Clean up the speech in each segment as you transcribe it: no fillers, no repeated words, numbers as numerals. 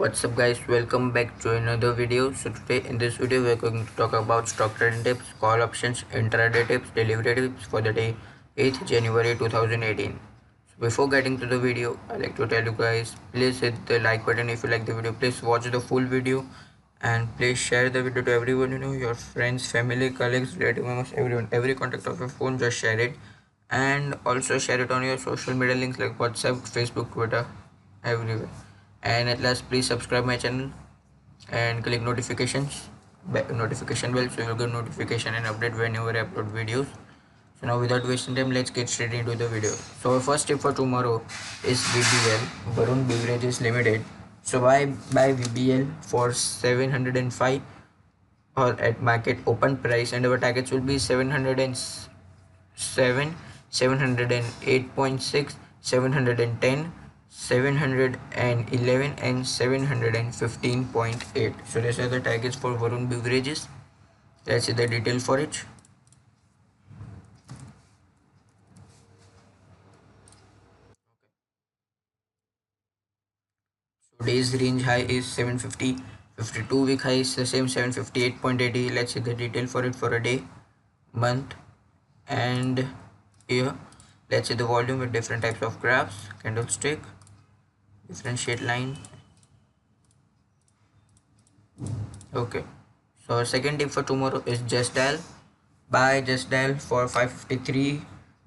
What's up guys, welcome back to another video. So today in this video we're going to talk about stock trading tips, call options, intraday tips, delivery tips for the day 8th January 2018. So before getting to the video, I like to tell you guys, please hit the like button if you like the video. Please watch the full video and please share the video to everyone you know, your friends, family, colleagues, relative members, everyone, every contact of your phone, just share it. And also share it on your social media links like WhatsApp, Facebook, Twitter, everywhere. And at last, please subscribe my channel and click notification bell so you'll get notification and update whenever I upload videos. So now without wasting time, let's get straight into the video. So our first tip for tomorrow is VBL, Varun Beverages Limited. So buy VBL for 705 or at market open price, and our targets will be 707, 708.6, 710, 711 and 715.8. So these are the targets for Varun Beverages. Let's see the detail for it. So days range high is 750, 52-week high is the same 758.80. Let's see the detail for it for a day, month and year. Let's see the volume with different types of graphs, candlestick, differentiate line. Okay, so our second tip for tomorrow is just dial. Buy just dial for 553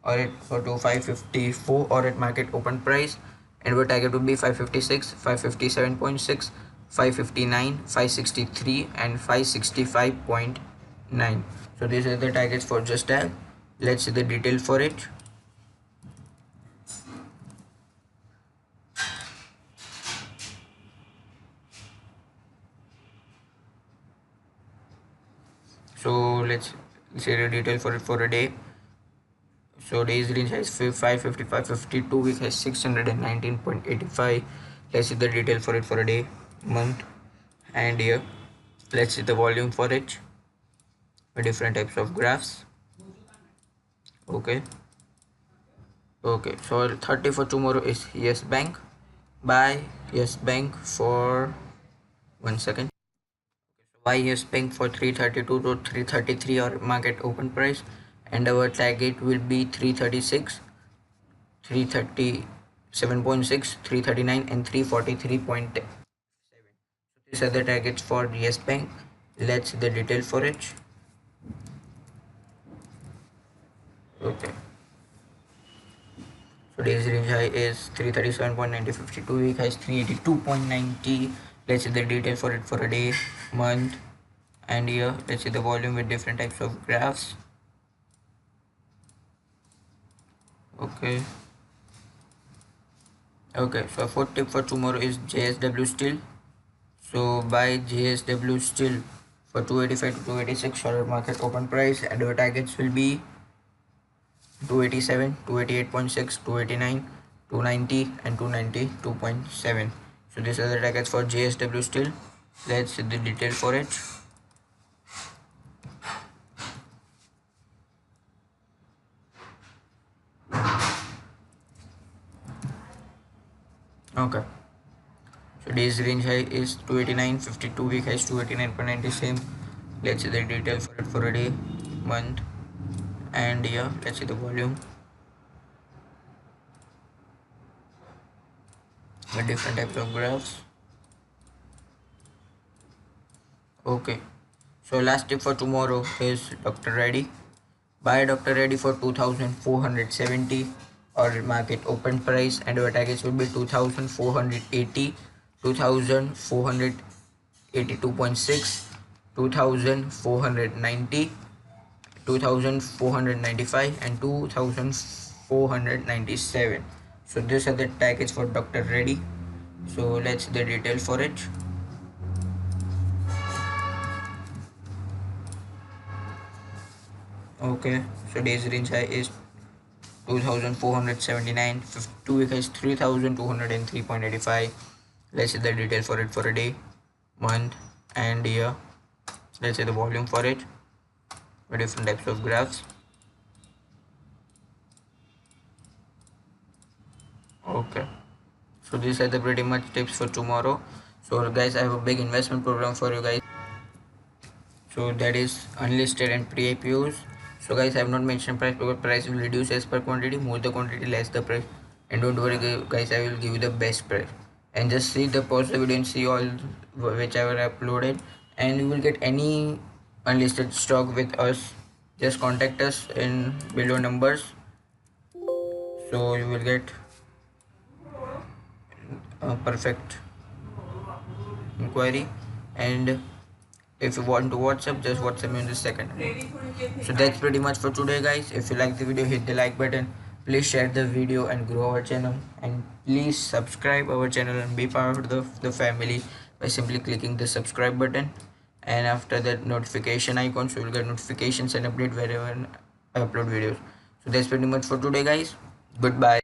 or it for to 554 or at market open price, and our target would be 556, 557.6, 559, 563 and 565.9. so these are the targets for just dial. Let's see the detail for it. So let's see the detail for it for a day. So days range has 555, 52, week has 619.85. Let's see the detail for it for a day, month and year. Let's see the volume for it with different types of graphs. Okay, so our third tip for tomorrow is Yes Bank. Buy Yes Bank for 1 second. Buy Yes Bank for 332 to 333 or market open price, and our target will be 336, 337.6, 339 and 343.7. So these are the targets for Yes Bank. Let's see the detail for it. Okay, so days range high is 337.90, 52 week high is 382.90. Let's see the detail for it for a day, month and year. Let's see the volume with different types of graphs. Okay, so our fourth tip for tomorrow is JSW Steel. So buy JSW Steel for 285 to 286 or market open price, and our targets will be 287, 288.6, 289, 290 and 292.7. so these are the targets for JSW Steel. Let's see the detail for it. Okay, so days range high is 289, 52 week high is 289.90, same. Let's see the detail for it for a day, month and year. Let's see the volume with different types of graphs. Okay, so last tip for tomorrow is Dr. Reddy. Buy Dr. Reddy for 2470 or market open price, and our targets will be 2480, 2482.6, 2490, 2495 and 2497. so these are the targets for Dr. Reddy. So let's see the detail for it. Okay, so days range high is 2479, 52 week is 3203.85. Let's see the detail for it for a day, month and year. Let's see the volume for it with different types of graphs. Okay, so these are the pretty much tips for tomorrow. So guys, I have a big investment program for you guys. So that is unlisted and pre-IPOs. So guys, I have not mentioned price because price will reduce as per quantity. More the quantity, less the price. And don't worry guys, I will give you the best price. And just see the pause the video and see all whichever I uploaded, and you will get any unlisted stock with us. Just contact us in below numbers, so you will get a perfect inquiry. And if you want to WhatsApp, just WhatsApp me in this second. So that's pretty much for today guys. If you like the video, hit the like button, please share the video and grow our channel, and please subscribe our channel and be part of the family by simply clicking the subscribe button, and after that notification icon, so you'll get notifications and update wherever I upload videos. So that's pretty much for today guys. Goodbye.